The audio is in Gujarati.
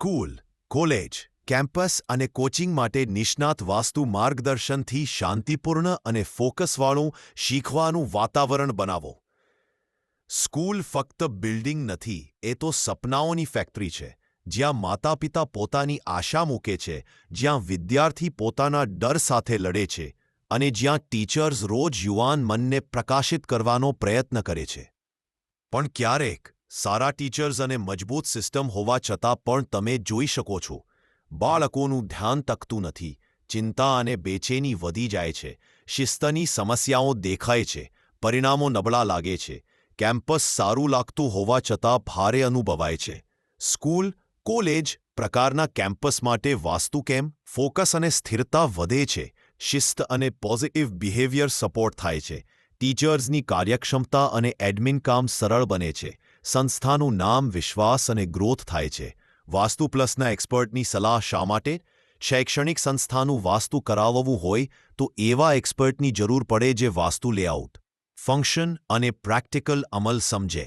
સ્કૂલ, કોલેજ, કેમ્પસ અને કોચિંગ માટે નિષ્ણાત વાસ્તુ માર્ગદર્શનથી શાંતિપૂર્ણ અને ફોકસવાળું શીખવાનું વાતાવરણ બનાવો. સ્કૂલ ફક્ત બિલ્ડિંગ નથી, એ તો સપનાઓની ફેક્ટરી છે, જ્યાં માતાપિતા પોતાની આશા મૂકે છે, જ્યાં વિદ્યાર્થી પોતાના ડર સાથે લડે છે અને જ્યાં ટીચર્સ રોજ યુવાન મનને પ્રકાશિત કરવાનો પ્રયત્ન કરે છે. પણ ક્યારેક સારા ટીચર્સ અને મજબૂત સિસ્ટમ હોવા છતાં પણ તમે જોઈ શકો છો, બાળકોનું ધ્યાન ટકતું નથી, ચિંતા અને બેચેની વધી જાય છે, શિસ્તની સમસ્યાઓ દેખાય છે, પરિણામો નબળા લાગે છે, કેમ્પસ સારું લાગતું હોવા છતાં ભારે અનુભવાય છે. સ્કૂલ, કોલેજ પ્રકારના કેમ્પસ માટે વાસ્તુ કેમ? ફોકસ અને સ્થિરતા વધે છે, શિસ્ત અને પોઝિટિવ બિહેવિયર સપોર્ટ થાય છે, ટીચર્સની કાર્યક્ષમતા અને એડમિન કામ સરળ બને છે, સંસ્થાનું નામ, વિશ્વાસ અને ગ્રોથ થાય છે. વાસ્તુ પ્લસના એક્સપર્ટની સલાહ શા માટે? શૈક્ષણિક સંસ્થાનું વાસ્તુ કરાવવું હોય તો એવા એક્સપર્ટની જરૂર પડે જે વાસ્તુ લેઆઉટ, ફંક્શન અને પ્રેક્ટિકલ અમલ સમજે.